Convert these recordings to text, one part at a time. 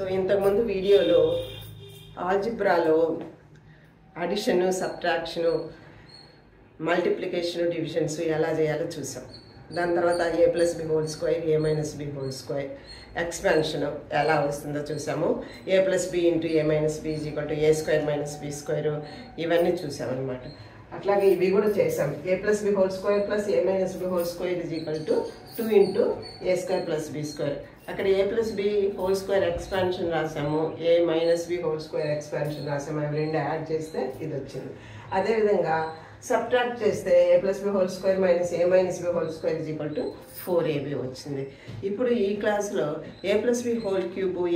So ఇంతకుముందు వీడియోలో ఆల్జిబ్రాలో addition, subtraction, multiplication, divisions ఎలా చేయాలో చూసాం. దాని తర్వాత a+b² a-b² ఎక్స్పాన్షన్ ఎలా వస్తుందో చూసాము. a+b × a-b = a² - b², ఇవన్నీ చూసామన్నమాట. అట్లాగే ఇవి కూడా చేసాం. a+b² + a-b² = 2 × a² + b². అక్కడ a+b² ఎక్స్పాన్షన్ రాసాము, a-b² ఎక్స్పాన్షన్ రాసాము. అవి రెండు యాడ్ చేస్తే ఇది వచ్చింది. అదేవిధంగా సబ్ట్రాక్ట్ చేస్తే a+b² - a-b² = 4ab వచ్చింది. ఇప్పుడు ఈ క్లాస్లో a+b³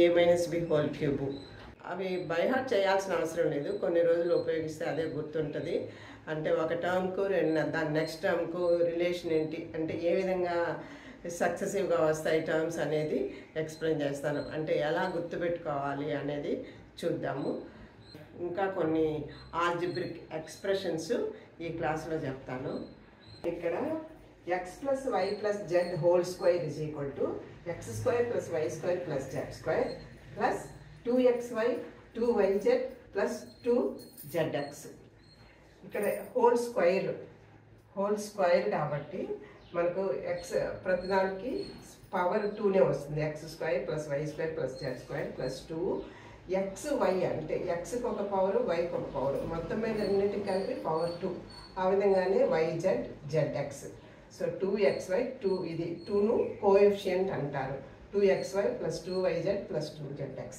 a-b³ అవి బైహార్ట్ చేయాల్సిన అవసరం లేదు. కొన్ని రోజులు ఉపయోగిస్తే అదే గుర్తుంటుంది. అంటే ఒక టర్మ్కు దాని నెక్స్ట్ టర్మ్కు రిలేషన్ ఏంటి, అంటే ఏ విధంగా సక్సెసివ్గా వస్తాయి టర్మ్స్ అనేది ఎక్స్ప్లెయిన్ చేస్తాను. అంటే ఎలా గుర్తుపెట్టుకోవాలి అనేది చూద్దాము. ఇంకా కొన్ని ఆల్జిబ్రిక్ ఎక్స్ప్రెషన్స్ ఈ క్లాస్లో చెప్తాను. ఇక్కడ x + y + z² = x² + y² + z² + 2xy 2yz + 2zx. ఇక్కడ హోల్ స్క్వేర్ కాబట్టి మనకు x ప్రతిదానికి పవర్ 2నే వస్తుంది. x² + y² + z² + 2xy అంటే xకి ఒక పవర్, yకి ఒక పవర్, మొత్తం మీద రెండింటికి కలిపి పవర్ 2. ఆ విధంగానే yz zx. సో 2xy 2 ఇది 2ను కోఎఫిషియంట్ అంటారు. 2xy + 2yz + 2zx.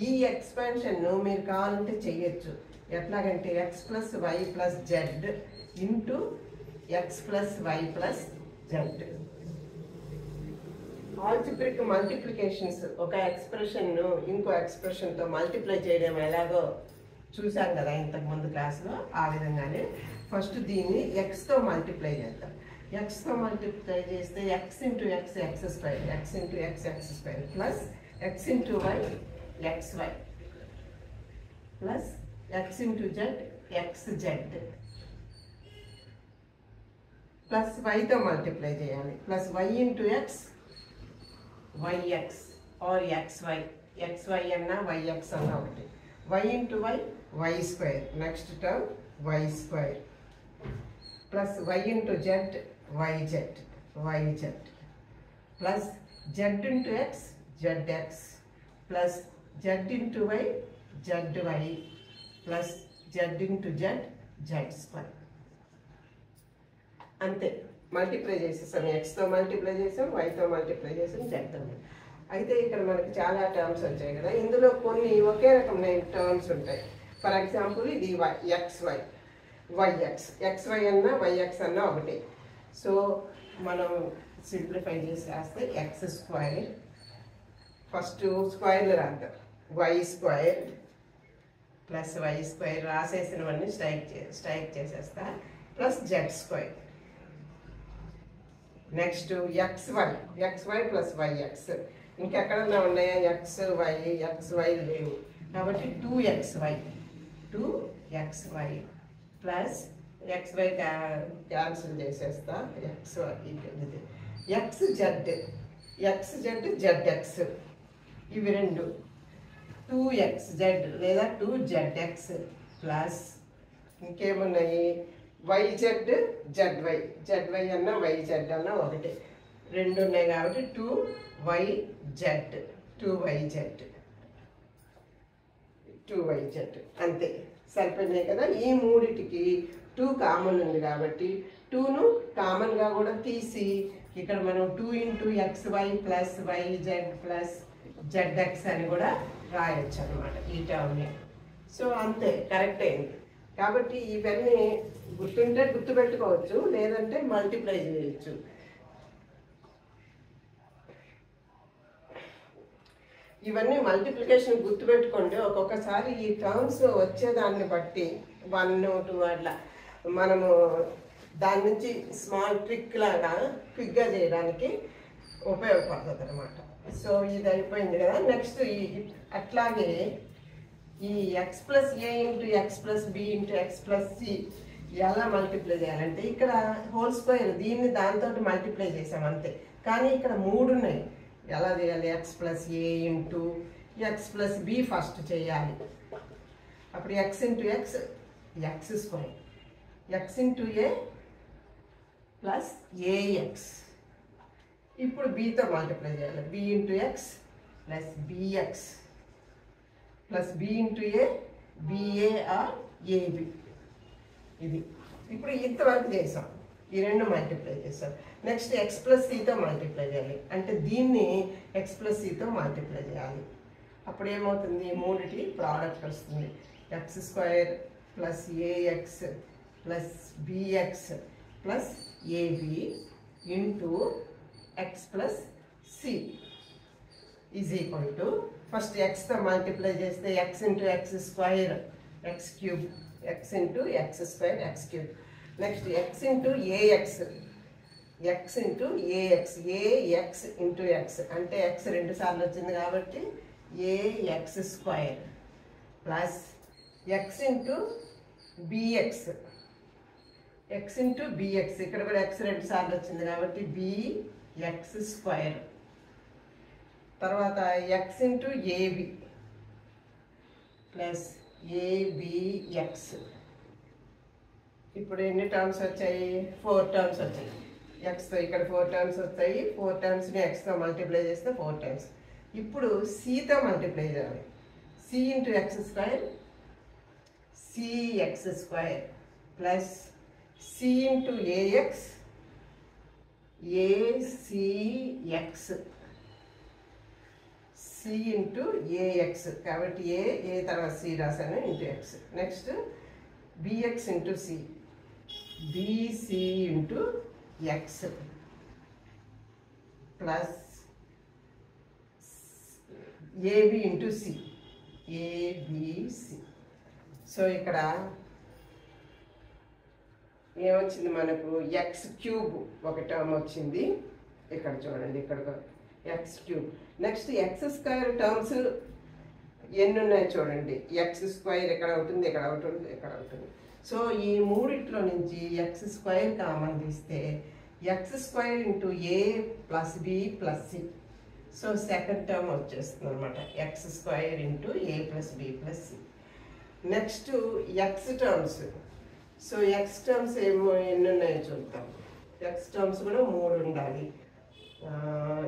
ఈ ఎక్స్పాన్షన్ను మీరు కావాలంటే చెయ్యొచ్చు. ఎట్లాగంటే x + y + z × x + y + z. Algebraic multiplications ఒక ఎక్స్ప్రెషన్ను ఇంకో ఎక్స్ప్రెషన్తో మల్టిప్లై చేయడం ఎలాగో చూసాం కదా ఇంతకుముందు క్లాస్లో. ఆ విధంగానే ఫస్ట్ దీన్ని xతో మల్టిప్లై చేద్దాం. xతో మల్టిప్లై చేస్తే x × x x² x × x x² + x × y xy + x × z xz plus yతో మల్టిప్లై చేయాలి. Plus y × x yx or xy xy అన్నా yx అన్నా ఒకటి. y × y y², next term y² plus y × z yz yz plus z × x zx plus z × y zy plus z × z z². అంతే, multiply చేసేసాం. ఎక్స్తో multiply చేసాం, వైతో multiply చేసాం, జెడ్తో. అయితే ఇక్కడ మనకి చాలా టర్మ్స్ వచ్చాయి కదా. ఇందులో కొన్ని ఒకే రకమైన టర్మ్స్ ఉంటాయి. ఫర్ ఎగ్జాంపుల్ ఇది xy yx xy అన్నా yx అన్నా ఒకటి. సో మనం సింప్లిఫై చేసి రాస్తే x² ఫస్ట్ స్క్వేర్లు రాద్దాం. y² ప్లస్ y² రాసేసినవన్నీ స్ట్రైక్ చేసేస్తా plus z². Next xy plus yx. ఇంకెక్కడన్నా ఉన్నాయా xy లేవు కాబట్టి 2xy ప్లస్ xy క్యాన్సిల్ చేసేస్తా. xz zx ఇవి రెండు 2xz లేదా 2zx ప్లస్ ఇంకేమున్నాయి yz zy అన్నా yz అన్నా ఒకటి. రెండు ఉన్నాయి కాబట్టి 2yz అంతే, సరిపోయినాయి కదా. ఈ మూడిటికి 2 కామన్ ఉంది కాబట్టి 2ను కామన్గా కూడా తీసి ఇక్కడ మనం 2 × xy plus yz plus zx అని కూడా రాయొచ్చు అనమాట ఈ టర్మ్ని. సో అంతే, కరెక్ట్ అయింది. కాబట్టి ఇవన్నీ గుర్తుంటే గుర్తుపెట్టుకోవచ్చు, లేదంటే మల్టిప్లై చేయొచ్చు. ఇవన్నీ మల్టిప్లికేషన్ గుర్తుపెట్టుకోండి. ఒక్కొక్కసారి ఈ టర్మ్స్ వచ్చేదాన్ని బట్టి 1 2 అట్లా మనము దాని నుంచి స్మాల్ ట్రిక్ లాగా క్విక్గా చేయడానికి ఉపయోగపడుతుంది అనమాట. సో ఇది అయిపోయింది కదా. నెక్స్ట్ అట్లాగే ఈ x + a × x + b × x + c ఎలా మల్టిప్లై చేయాలంటే ఇక్కడ హోల్ స్క్వేర్ దీన్ని దాంతో మల్టిప్లై చేసాం అంతే. కానీ ఇక్కడ 3 ఉన్నాయి. ఎలా చేయాలి? x + a × x plus b first చేయాలి. అప్పుడు x into x x square, x into a plus a x. ఇప్పుడు బీతో మల్టిప్లై చేయాలి. B into X plus b x plus B into a b a or a b. ఇది ఇప్పుడు ఇంతవరకు చేసాం, ఈ రెండు మల్టిప్లై చేసాం. నెక్స్ట్ ఎక్స్ ప్లస్ సితో మల్టిప్లై చేయాలి, అంటే దీన్ని ఎక్స్ ప్లస్ సితో మల్టిప్లై చేయాలి. అప్పుడు ఏమవుతుంది, మూడిటి ప్రోడక్ట్ వస్తుంది. X square plus a x plus b x plus a b into X plus C is equal to, first ఎక్స్తో మల్టిప్లై చేస్తే x into X square x cube, x into X square x cube. Next x into a x, x into a x, a x into x అంటే x 2 సార్లు వచ్చింది కాబట్టి a x square plus x into b x, x into b x ఇక్కడ కూడా x 2 సార్లు వచ్చింది కాబట్టి bx square. తర్వాత x into a b plus a b x. ఇప్పుడు ఎన్ని టర్మ్స్ వచ్చాయి, 4 టర్మ్స్ వచ్చాయి. ఎక్స్తో ఇక్కడ 4 టర్మ్స్ వస్తాయి. 4 టర్మ్స్ని ఎక్స్తో మల్టిప్లై చేస్తే 4 టైమ్స్. ఇప్పుడు సితో మల్టిప్లై చేయాలి. C into X square c x square plus C into a x a c x, c into a x కాబట్టి ఏ తర్వాత సి రాశాను into x. Next b x into c b c into X plus a b into c a b c. So ఇక్కడ ఏమొచ్చింది మనకు, X cube ఒక term వచ్చింది. ఇక్కడ చూడండి, ఇక్కడ X cube. Next X square terms ఎన్ని ఉన్నాయి చూడండి. ఎక్స్ స్క్వేర్ ఇక్కడ అవుతుంది, ఇక్కడ అవుతుంది, ఇక్కడ అవుతుంది. సో ఈ మూడిట్లో నుంచి ఎక్స్ స్క్వేర్ కామన్ తీస్తే x square into a plus B plus c. So second term వచ్చేస్తుంది అనమాట, x square into a plus B plus c. Next x terms. So x terms ఏమో ఎన్ని ఉన్నాయో చూద్దాం. ఎక్స్ టర్మ్స్ కూడా 3 ఉండాలి.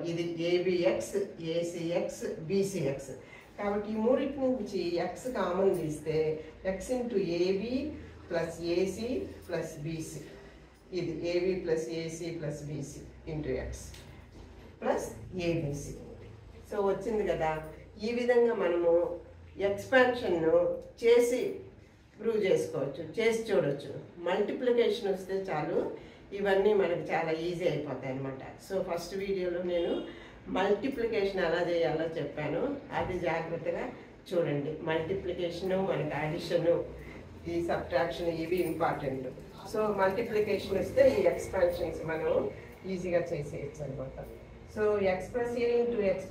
ఇది ఏబిఎక్స్ ఏసిఎక్స్ బిసిఎక్స్ కాబట్టి ఈ మూడింటి నుంచి ఎక్స్ కామన్ తీస్తే x into a b plus a c plus b c, ఇది a b plus a c plus b c into X plus ABC. So వచ్చింది కదా. ఈ విధంగా మనము ఎక్స్పాన్షన్ను చేసి ప్రూవ్ చేసుకోవచ్చు, చేసి చూడవచ్చు. మల్టిప్లికేషన్ వస్తే చాలు, ఇవన్నీ మనకు చాలా ఈజీ అయిపోతాయి అన్నమాట. సో ఫస్ట్ వీడియోలో నేను మల్టిప్లికేషన్ ఎలా చేయాలో చెప్పాను, అది జాగ్రత్తగా చూడండి. మల్టిప్లికేషను, మనకి అడిషను, ఈ సబ్ట్రాక్షన్ ఇవి ఇంపార్టెంట్. సో మల్టిప్లికేషన్ వస్తే ఈ ఎక్స్పాన్షన్స్ మనం ఈజీగా చేసేయచ్చు అనమాట. So X plus A into X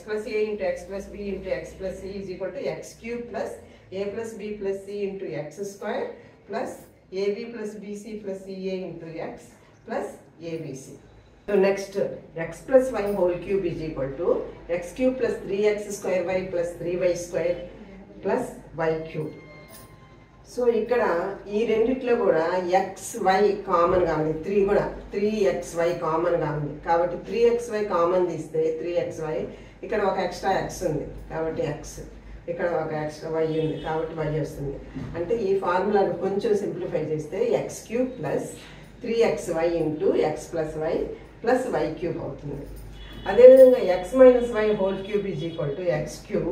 plus A into X plus B into X plus C is equal to X cube plus A plus B plus C into X square plus AB plus BC plus CA into X plus ABC. So next X plus Y whole cube is equal to X cube plus 3x square Y plus 3y square plus Y cube. So ఇక్కడ ఈ రెండిట్లో కూడా xy కామన్గా ఉంది, 3 కూడా 3xy కామన్గా ఉంది కాబట్టి 3xy కామన్ తీస్తే 3xy, ఇక్కడ ఒక ఎక్స్ట్రా x ఉంది కాబట్టి x, ఇక్కడ ఒక ఎక్స్ట్రా y ఉంది కాబట్టి y వస్తుంది. అంటే ఈ ఫార్ములాను కొంచెం సింప్లిఫై చేస్తే X cube plus 3xy into X plus Y plus Y cube అవుతుంది. అదేవిధంగా X minus Y whole cube is equal to X cube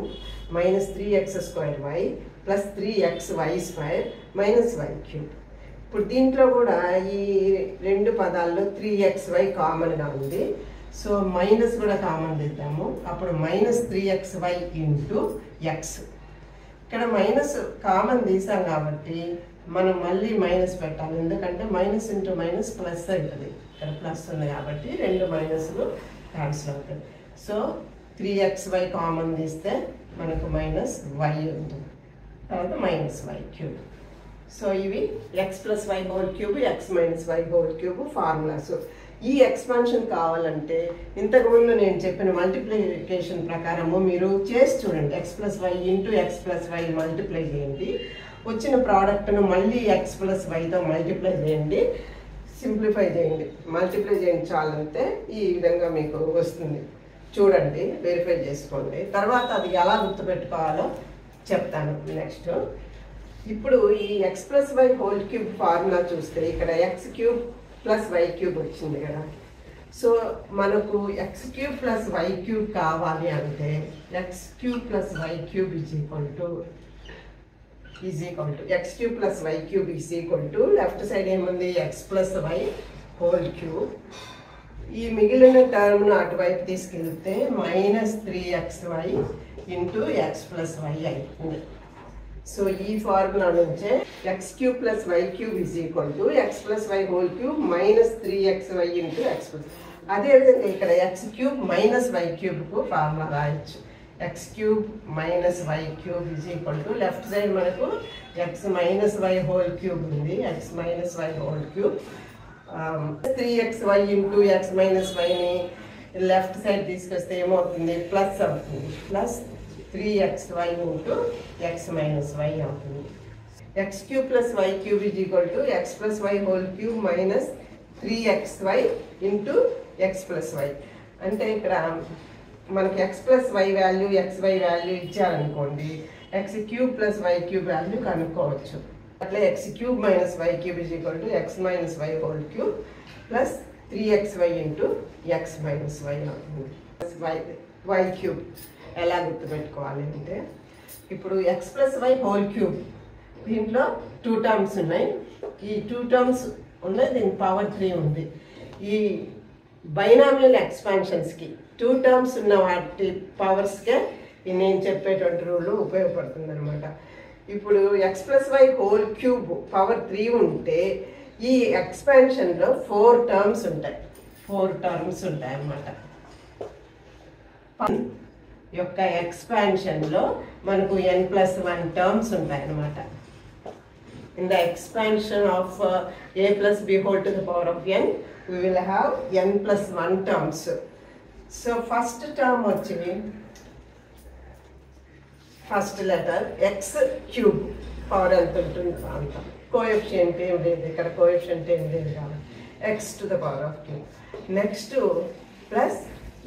minus 3x square Y plus 3xy square minus Y cube. ఇప్పుడు దీంట్లో కూడా ఈ రెండు పదాల్లో 3xy కామన్గా ఉంది. సో మైనస్ కూడా కామన్ తీద్దాము, అప్పుడు మైనస్ 3xy ఇంటూ ఎక్స్. ఇక్కడ మైనస్ కామన్ తీసాం కాబట్టి మనం మళ్ళీ మైనస్ పెట్టాలి, ఎందుకంటే మైనస్ ఇంటూ మైనస్ ప్లస్ అవుతుంది. ఇక్కడ ప్లస్ ఉంది కాబట్టి రెండు మైనస్లు క్యాన్సిల్ అవుతుంది. సో 3xy కామన్ తీస్తే మనకు మైనస్ వై ఉంటుంది, తర్వాత మైనస్ వై క్యూబ్. సో ఇవి X plus Y whole cube, X minus Y whole cube formulas. ఈ ఎక్స్పాన్షన్ కావాలంటే ఇంతకుముందు నేను చెప్పిన మల్టిప్లికేషన్ ప్రకారము మీరు చేసి చూడండి. x+y ఇంటూ x+y మల్టిప్లై చేయండి. వచ్చిన ప్రోడక్ట్ను మళ్ళీ x+yతో మల్టిప్లై చేయండి, సింప్లిఫై చేయండి, మల్టిప్లై చేయండి చాలంటే ఈ విధంగా మీకు వస్తుంది. చూడండి, వెరిఫై చేసుకోండి. తర్వాత అది ఎలా గుర్తుపెట్టుకోవాలో చెప్తాను నెక్స్ట్. ఇప్పుడు ఈ x+y³ ఫార్ములా చూస్తే ఇక్కడ x³ + y³ వచ్చింది కదా. సో మనకు x³ + y³ కావాలి అంటే x³ + y³ x³ + y³ left side ఏముంది x+y³. ఈ మిగిలిన టర్మ్ను అటువైపు తీసుకెళ్తే -3xy × x+y అవుతుంది. సో ఈ ఫార్ములా నుంచే x³ + y³ x+y³ -3xy × x+. అదేవిధంగా ఇక్కడ x³ - y³ ఫార్ములా రాయొచ్చు. x³ - y³ లెఫ్ట్ సైడ్ మనకు x - y³ ఉంది. x - y³. 3xy × x - yని left side తీసుకొస్తే ఏమవుతుంది, ప్లస్ అవుతుంది. ప్లస్ 3xy × x - y అవుతుంది. x³ + y³ x+y³ -3xy × x+y. అంటే ఇక్కడ మనకి x+y వాల్యూ xy వాల్యూ ఇచ్చారనుకోండి, x³ + y³ వాల్యూ కనుక్కోవచ్చు. అట్లా x³ - y³ x - y³ +3xy × x - y అవుతుంది. y³ ఎలా గుర్తుపెట్టుకోవాలి అంటే ఇప్పుడు x+y³ దీంట్లో 2 టర్మ్స్ ఉన్నాయి. ఈ 2 టర్మ్స్ ఉన్నాయి, దీని పవర్ 3 ఉంది. ఈ బైనామియల్ ఎక్స్పాన్షన్స్కి 2 టర్మ్స్ ఉన్న వాటి పవర్స్కే నేను చెప్పేటువంటి రూల్ ఉపయోగపడుతుంది అనమాట. ఇప్పుడు x+y³ పవర్ 3 ఉంటే ఈ ఎక్స్పాన్షన్లో 4 టర్మ్స్ ఉంటాయి. 4 టర్మ్స్ ఉంటాయి అన్నమాట. యొక్క ఎక్స్పాన్షన్లో మనకు n+1 టర్మ్స్ ఉంటాయి అన్నమాట. In the expansion of a plus b whole to the power of n, we will have n+1 terms. So first term వచ్చి ఫస్ట్ లెటర్ x³ పవర్ ఎంత ఉంటుంది అంత. కోఎఫిషియంట్ ఏం లేదు ఇక్కడ, కోఎఫిషియంట్ ఏం లేదు కాబట్టి x⁴. నెక్స్ట్ ప్లస్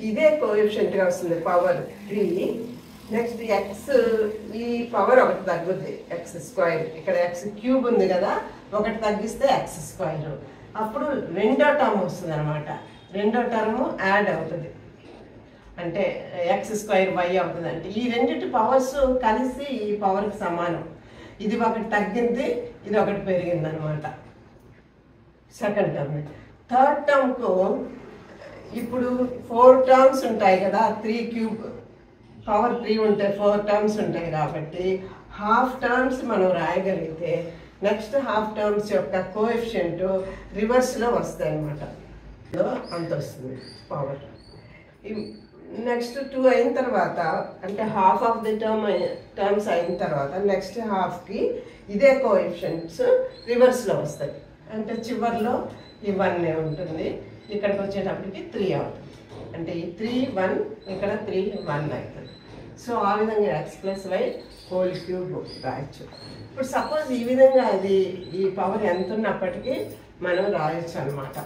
ఇదే కోఎఫిషియంట్గా వస్తుంది పవర్ 3. నెక్స్ట్ x ఈ పవర్ ఒకటి తగ్గుద్ది, x². ఇక్కడ x³ ఉంది కదా, ఒకటి తగ్గిస్తే x². అప్పుడు రెండో టర్మ్ వస్తుంది అనమాట. రెండో టర్మ్ యాడ్ అవుతుంది అంటే x²y అవుతుంది. అంటే ఈ రెండింటి పవర్స్ కలిసి ఈ పవర్కి సమానం. ఇది ఒకటి తగ్గింది, ఇది ఒకటి పెరిగింది అనమాట సెకండ్ టర్మ్. థర్డ్ టర్మ్కు ఇప్పుడు 4 టర్మ్స్ ఉంటాయి కదా, 3³ పవర్ 3 ఉంటే 4 టర్మ్స్ ఉంటాయి కాబట్టి హాఫ్ టర్మ్స్ మనం రాయగలిగితే నెక్స్ట్ హాఫ్ టర్మ్స్ యొక్క కోఎఫిషియంట్ రివర్స్లో వస్తాయి అన్నమాట. అంత వస్తుంది పవర్. నెక్స్ట్ 2 అయిన తర్వాత అంటే హాఫ్ ఆఫ్ ది టర్మ్స్ అయిన తర్వాత నెక్స్ట్ హాఫ్కి ఇదే కోఎఫిషియంట్స్ రివర్స్లో వస్తాయి. అంటే చివరిలో ఈ 1 ఉంటుంది, ఇక్కడికి వచ్చేటప్పటికి 3 అవుతుంది. అంటే ఈ 3 1 ఇక్కడ 3 1 అవుతుంది. సో ఆ విధంగా x+y³ రాయొచ్చు. ఇప్పుడు సపోజ్ ఈ విధంగా అది ఈ పవర్ ఎంత ఉన్నప్పటికీ మనం రాయొచ్చు అనమాట.